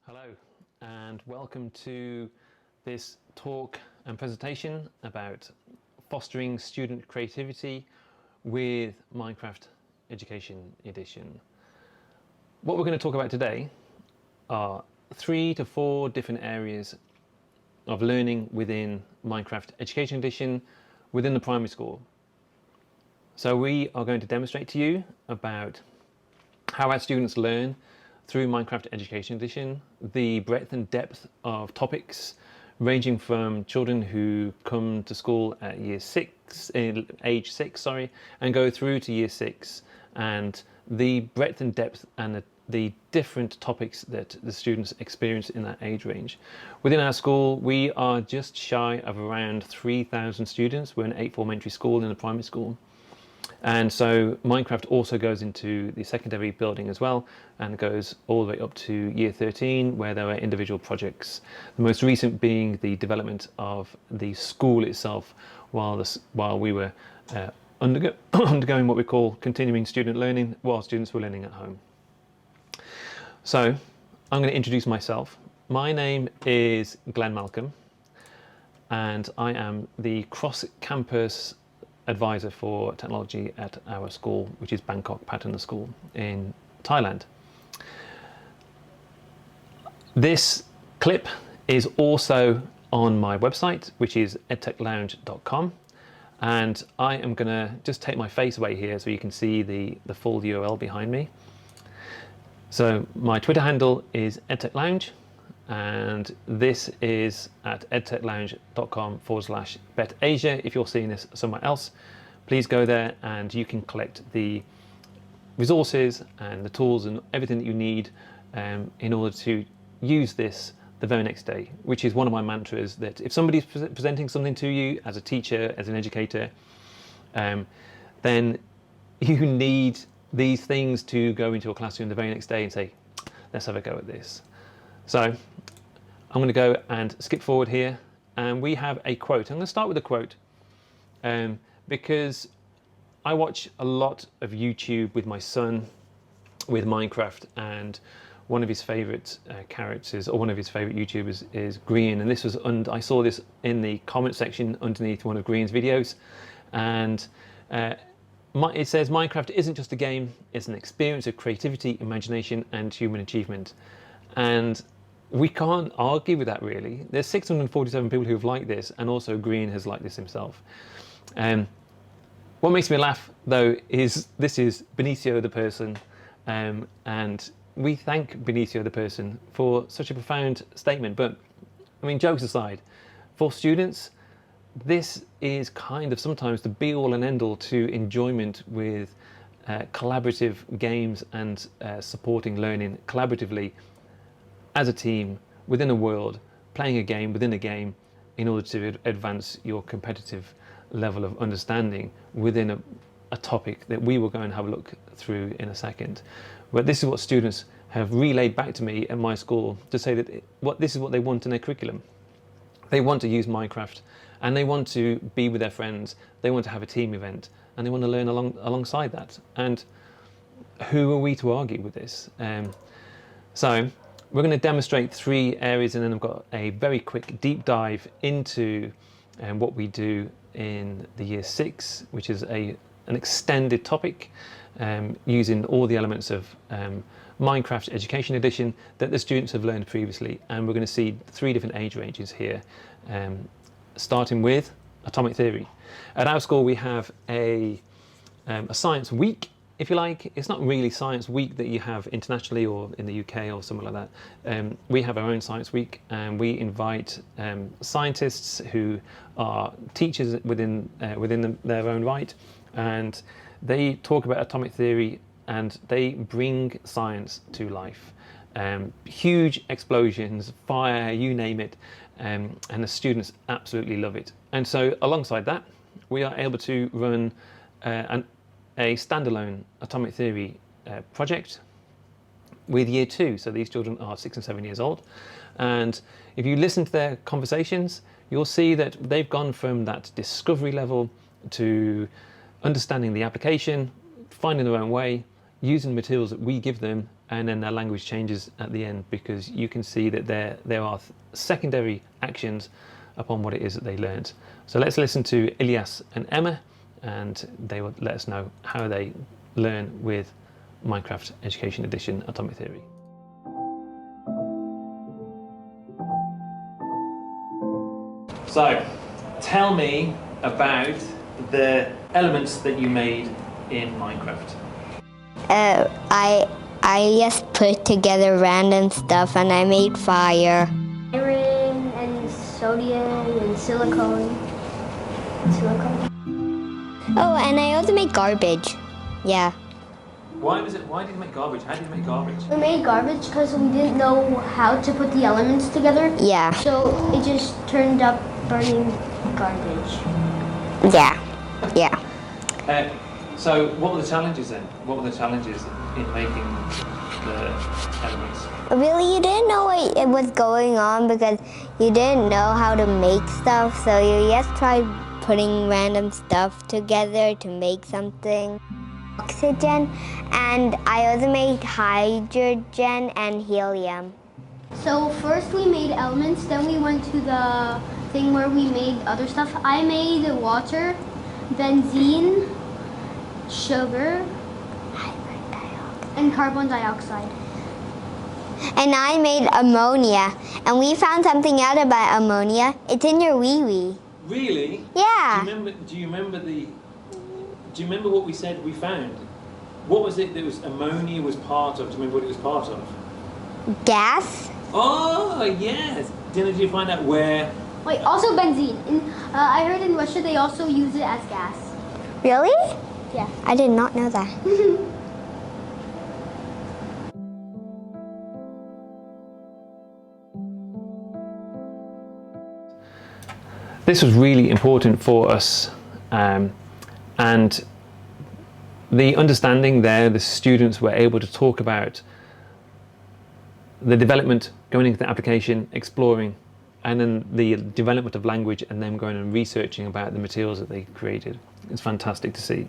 Hello and welcome to this talk and presentation about fostering student creativity with Minecraft Education Edition. What we're going to talk about today are 3 to 4 different areas of learning within Minecraft Education Edition within the primary school. So we are going to demonstrate to you about how our students learn through Minecraft Education Edition, the breadth and depth of topics ranging from children who come to school at age 6, and go through to year 6, and the breadth and depth and the different topics that the students experience in that age range. Within our school, we are just shy of around 3,000 students. We're an 8th form entry school in the primary school. And so Minecraft also goes into the secondary building as well, and goes all the way up to year 13, where there are individual projects. The most recent being the development of the school itself, while we were undergoing what we call continuing student learning, while students were learning at home. So I'm going to introduce myself. My name is Glenn Malcolm, and I am the cross-campus advisor for technology at our school, which is Bangkok Pattern School in Thailand. This clip is also on my website, which is edtechlounge.com, and I am going to just take my face away here so you can see the full URL behind me. So my Twitter handle is edtechlounge, and this is at edtechlounge.com/BettAsia. If you're seeing this somewhere else, please go there and you can collect the resources and the tools and everything that you need in order to use this the very next day, which is one of my mantras, that if somebody's presenting something to you as a teacher, as an educator, then you need these things to go into a classroom the very next day and say, let's have a go at this. So I'm going to go and skip forward here, and we have a quote. I'm going to start with a quote because I watch a lot of YouTube with my son with Minecraft, and one of his favorite characters, or one of his favorite YouTubers, is Green, and this was I saw this in the comment section underneath one of Green's videos, and it says Minecraft isn't just a game, it's an experience of creativity, imagination and human achievement. And we can't argue with that, really. There's 647 people who've liked this, and also Green has liked this himself. What makes me laugh, though, is this is Benicio the person, and we thank Benicio the person for such a profound statement. But, I mean, jokes aside, for students, this is kind of sometimes the be-all and end-all to enjoyment with collaborative games and supporting learning collaboratively as a team, within a world, playing a game within a game, in order to advance your competitive level of understanding within a topic that we will go and have a look through in a second. But this is what students have relayed back to me at my school, to say that this is what they want in their curriculum. They want to use Minecraft, and they want to be with their friends, they want to have a team event, and they want to learn alongside that. And who are we to argue with this? So we're going to demonstrate 3 areas, and then I've got a very quick deep dive into what we do in the year 6, which is an extended topic using all the elements of Minecraft Education Edition that the students have learned previously. And we're going to see 3 different age ranges here, starting with atomic theory. At our school we have a science week, if you like. It's not really science week that you have internationally or in the UK or somewhere like that. We have our own science week, and we invite scientists who are teachers within their own right, and they talk about atomic theory, and they bring science to life. Huge explosions, fire, you name it, and the students absolutely love it. And so alongside that, we are able to run a standalone atomic theory project with year 2. So these children are 6 and 7 years old, and if you listen to their conversations, you'll see that they've gone from that discovery level to understanding the application, finding their own way, using materials that we give them, and then their language changes at the end, because you can see that there are secondary actions upon what it is that they learned. So let's listen to Ilyas and Emma, and they will let us know how they learn with Minecraft Education Edition Atomic Theory. So, tell me about the elements that you made in Minecraft. I just put together random stuff and I made fire. Iron and sodium and silicone. Oh, and I also made garbage. Yeah. Why did you make garbage? How did you make garbage? We made garbage because we didn't know how to put the elements together. Yeah. So it just turned up burning garbage. Yeah. Yeah. So what were the challenges then? What were the challenges in making the elements? Really, you didn't know what was going on because you didn't know how to make stuff, so you just tried putting random stuff together to make something. Oxygen, and I also made hydrogen and helium. So first we made elements, then we went to the thing where we made other stuff. I made water, benzene, sugar, and carbon dioxide. And I made ammonia, and we found something out about ammonia. It's in your wee-wee. Really? Yeah. Do you remember what we said we found? What was it that was ammonia was part of? Do you remember what it was part of? Gas? Oh, yes. Did you find out where? Wait, also benzene. I heard in Russia they also use it as gas. Really? Yeah. I did not know that. This was really important for us, and the understanding there, the students were able to talk about the development, going into the application, exploring, and then the development of language, and them going and researching about the materials that they created. It's fantastic to see.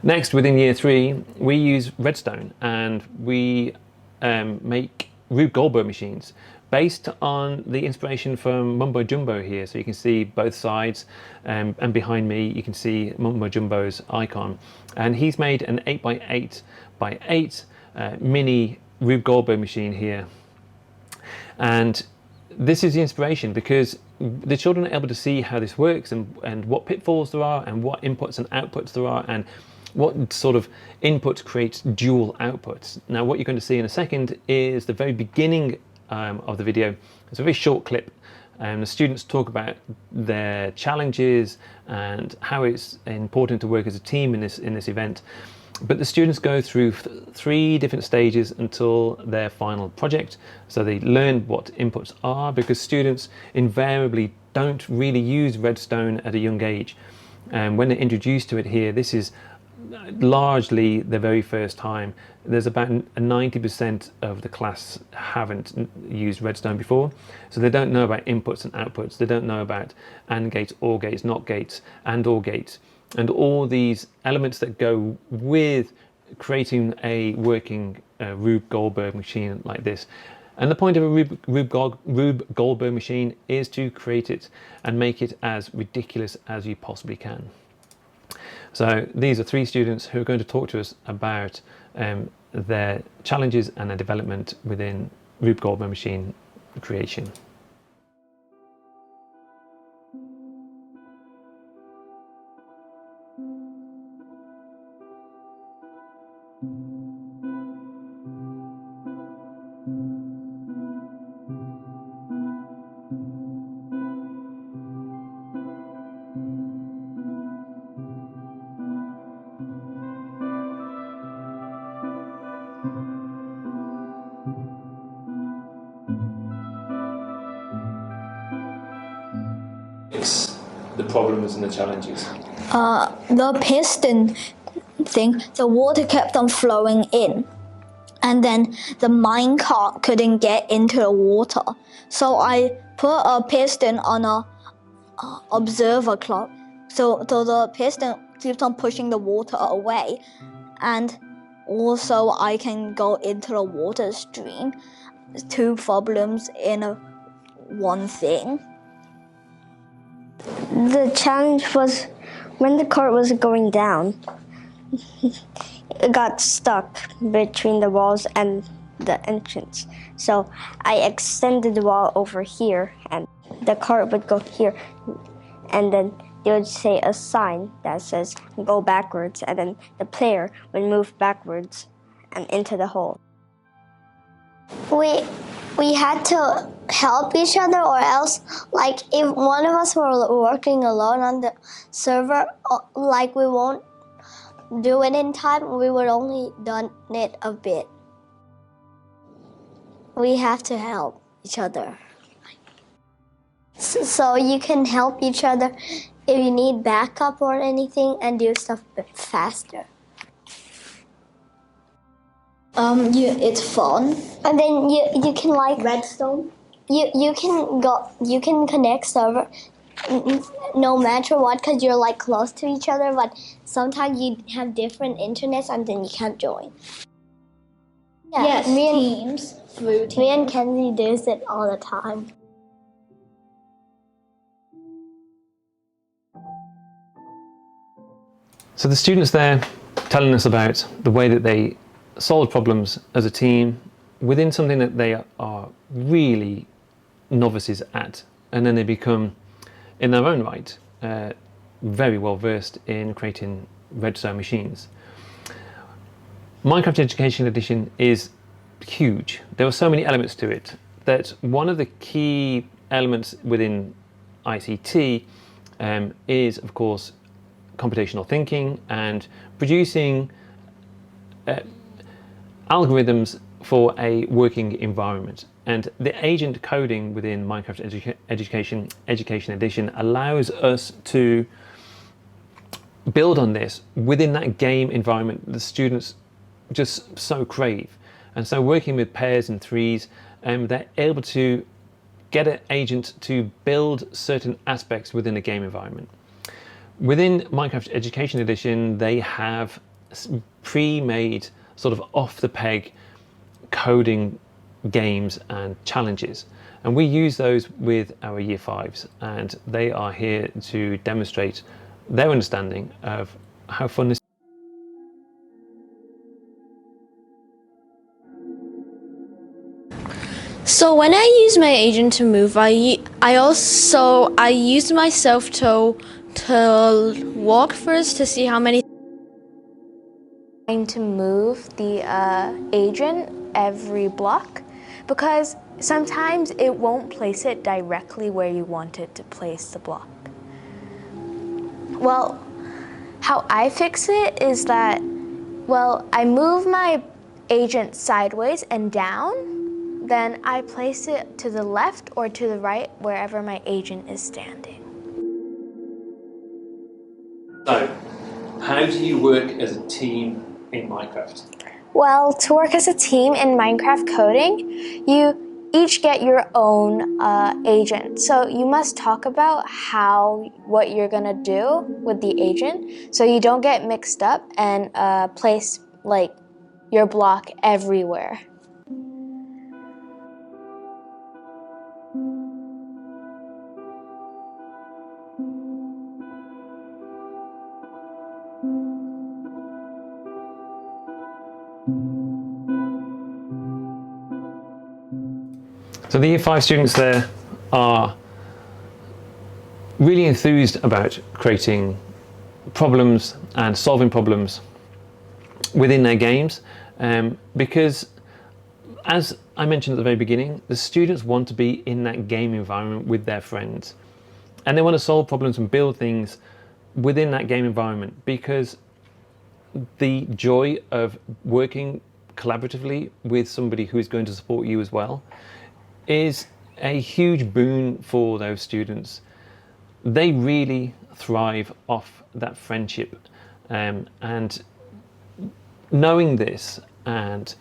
Next, within year 3, we use Redstone, and we make Rube Goldberg machines based on the inspiration from Mumbo Jumbo here. So you can see both sides, and behind me you can see Mumbo Jumbo's icon. And he's made an 8x8x8 mini Rube Goldberg machine here. And this is the inspiration, because the children are able to see how this works, and what pitfalls there are, and what inputs and outputs there are, and what sort of input creates dual outputs. Now what you're going to see in a second is the very beginning of the video. It's a very short clip, and the students talk about their challenges and how it's important to work as a team in this event. But the students go through 3 different stages until their final project. So they learn what inputs are, because students invariably don't really use Redstone at a young age. And when they're introduced to it here, this is largely the very first time. There's about 90% of the class haven't used Redstone before, so they don't know about inputs and outputs. They don't know about AND gates, OR gates, NOT gates, and OR gates, and all these elements that go with creating a working Rube Goldberg machine like this. And the point of a Rube Goldberg machine is to create it and make it as ridiculous as you possibly can. So these are 3 students who are going to talk to us about their challenges and their development within Rube Goldberg machine creation. The problems and the challenges. The piston thing, the water kept on flowing in, and then the minecart couldn't get into the water. So I put a piston on a observer clock, so the piston keeps on pushing the water away, and Also, I can go into the water stream. 2 problems in one thing. The challenge was when the cart was going down, it got stuck between the walls and the entrance. So I extended the wall over here and the cart would go here, and then they would say a sign that says go backwards, and then the player would move backwards and into the hole. We had to help each other, or else, like, if one of us were working alone on the server, like, we won't do it in time, we would only done it a bit. We have to help each other. So you can help each other if you need backup or anything and do stuff a bit faster. It's fun. And then you can, like, Redstone. you can connect server no matter what, because you're, like, close to each other, but sometimes you have different internets and then you can't join. Yeah, Yes, teams. Through teams. Me and Kenzie does it all the time. So the students there telling us about the way that they solve problems as a team within something that they are really novices at, and then they become, in their own right, very well versed in creating Redstone machines. Minecraft Education Edition is huge. There are so many elements to it that one of the key elements within ICT is, of course, computational thinking and producing algorithms for a working environment. And the agent coding within Minecraft Education Edition allows us to build on this within that game environment the students just so crave. And so working with pairs and threes, they're able to get an agent to build certain aspects within a game environment. Within Minecraft Education Edition, they have pre-made sort of off-the-peg coding games and challenges. And we use those with our Year 5s, and they are here to demonstrate their understanding of how fun this is. So when I use my agent to move, I use myself to walk first to see how many. To move the agent every block, because sometimes it won't place it directly where you want it to place the block. Well, how I fix it is that, well, I move my agent sideways and down, then I place it to the left or to the right, wherever my agent is standing. So, how do you work as a team in Minecraft? Well, to work as a team in Minecraft coding, you each get your own agent. So you must talk about what you're gonna do with the agent, so you don't get mixed up and place like your block everywhere. So the Year 5 students there are really enthused about creating problems and solving problems within their games, because, as I mentioned at the very beginning, the students want to be in that game environment with their friends, and they want to solve problems and build things within that game environment, because the joy of working collaboratively with somebody who is going to support you as well is a huge boon for those students. They really thrive off that friendship, and knowing this and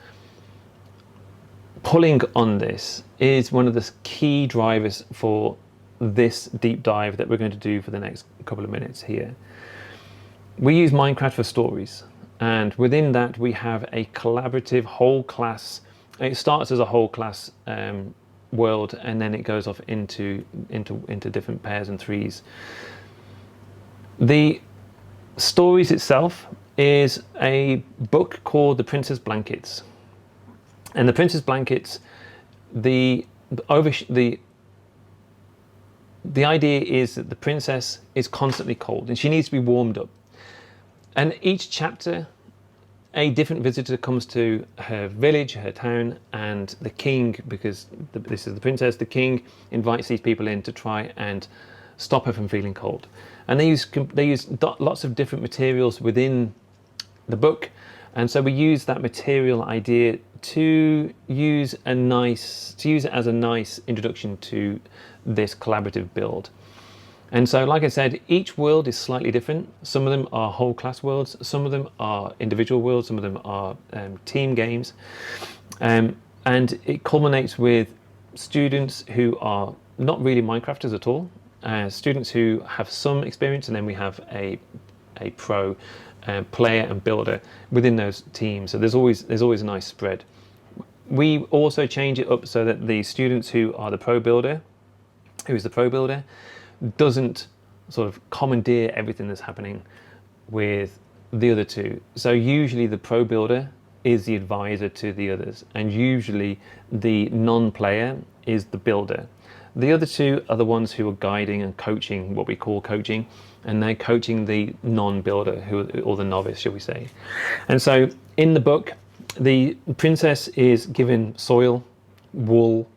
pulling on this is one of the key drivers for this deep dive that we're going to do for the next couple of minutes here. We use Minecraft for stories, and within that we have a collaborative whole class. It starts as a whole class world, and then it goes off into different pairs and threes. The stories itself is a book called The Princess Blankets, and the Princess Blankets, the idea is that the princess is constantly cold and she needs to be warmed up, and each chapter a different visitor comes to her village, her town, and the king, because this is the princess, the king invites these people in to try and stop her from feeling cold. And they use lots of different materials within the book, and so we use that material idea to use it as a nice introduction to this collaborative build. And so, like I said, each world is slightly different. Some of them are whole class worlds, some of them are individual worlds, some of them are team games. And it culminates with students who are not really Minecrafters at all, students who have some experience, and then we have a pro player and builder within those teams. So there's always a nice spread. We also change it up so that the students who is the pro builder, doesn't sort of commandeer everything that's happening with the other two. So usually the pro builder is the advisor to the others, and usually the non-player is the builder. The other two are the ones who are guiding and coaching, what we call coaching, and they're coaching the non-builder, or the novice, shall we say. And so in the book, the princess is given soil, wool,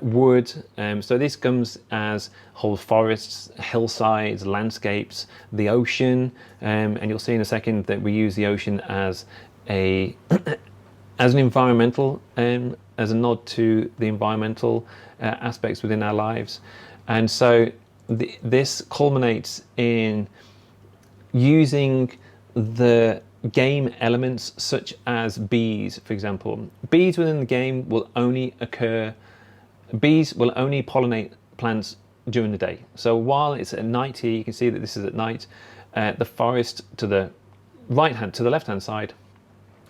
wood, so this comes as whole forests, hillsides, landscapes, the ocean, and you'll see in a second that we use the ocean as an environmental, as a nod to the environmental aspects within our lives. And so this culminates in using the game elements such as bees, for example. Bees within the game will only pollinate plants during the day. So while it's at night here, you can see that this is at night, the forest to the left-hand side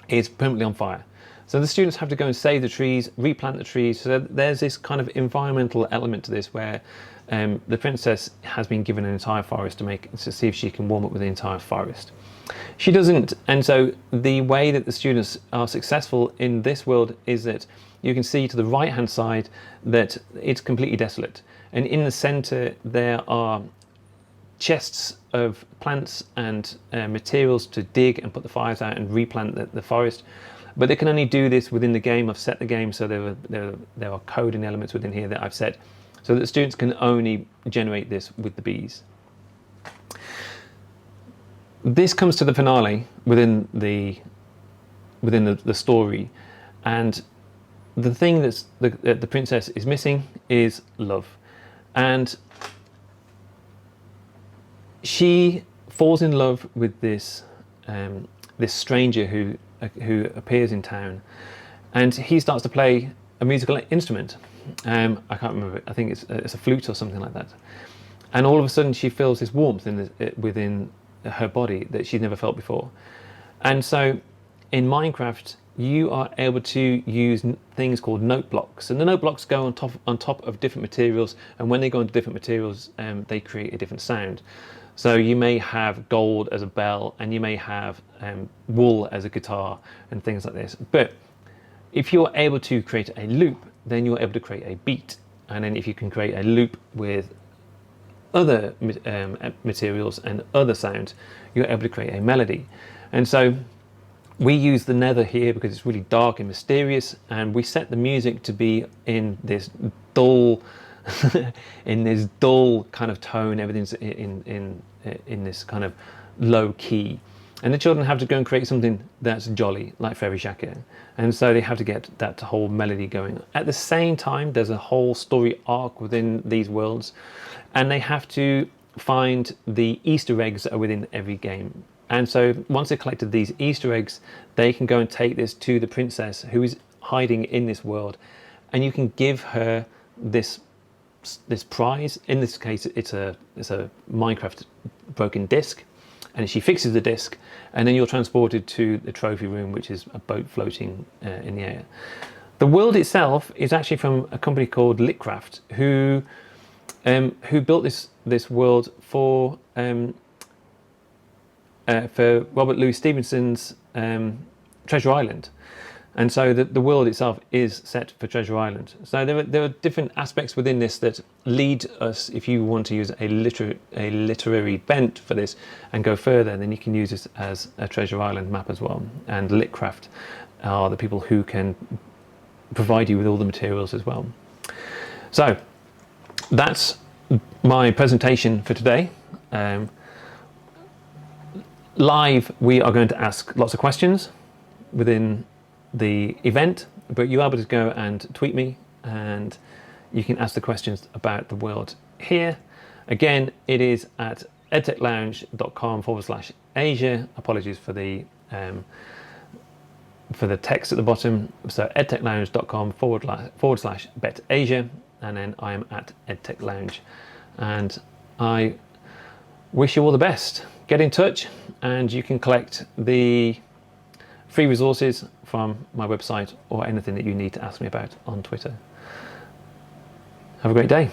is permanently on fire. So the students have to go and save the trees, replant the trees. So there's this kind of environmental element to this, where the princess has been given an entire forest to see if she can warm up with the entire forest. She doesn't, and so the way that the students are successful in this world is that you can see to the right hand side that it's completely desolate, and in the center there are chests of plants and materials to dig and put the fires out and replant the forest. But they can only do this within the game. I've set the game so there are coding elements within here that I've set so that the students can only generate this with the bees. This comes to the finale within the story, and the thing that the princess is missing is love, and she falls in love with this stranger who appears in town, and he starts to play a musical instrument. I can't remember. I think it's a flute or something like that. And all of a sudden, she feels this warmth within her body that she's never felt before. And so, in Minecraft, you are able to use things called note blocks, and the note blocks go on top of different materials. And when they go into different materials, they create a different sound. So you may have gold as a bell, and you may have wool as a guitar, and things like this. But if you're able to create a loop, then you're able to create a beat. And then if you can create a loop with other materials and other sounds, you're able to create a melody. And so we use the nether here because it's really dark and mysterious, and we set the music to be in this dull kind of tone. Everything's in this kind of low key, and the children have to go and create something that's jolly, like Fairy Shaka, and so they have to get that whole melody going. At the same time, there's a whole story arc within these worlds, and they have to find the Easter eggs that are within every game. And so once they've collected these Easter eggs, they can go and take this to the princess who is hiding in this world, and you can give her this prize. In this case, it's a Minecraft broken disc, and she fixes the disc, and then you're transported to the trophy room, which is a boat floating in the air. The world itself is actually from a company called Litcraft, who built this world for Robert Louis Stevenson's Treasure Island. And so the world itself is set for Treasure Island. So there are different aspects within this that lead us, if you want to use a literary bent for this and go further, then you can use this as a Treasure Island map as well. And Litcraft are the people who can provide you with all the materials as well. So that's my presentation for today. Live, we are going to ask lots of questions within the event, but you're able to go and tweet me and you can ask the questions about the world here. Again, it is at edtechlounge.com/Asia. Apologies for the text at the bottom. So edtechlounge.com/BettAsia, and then I am at edtechlounge. And I wish you all the best. Get in touch and you can collect the free resources from my website or anything that you need to ask me about on Twitter. Have a great day.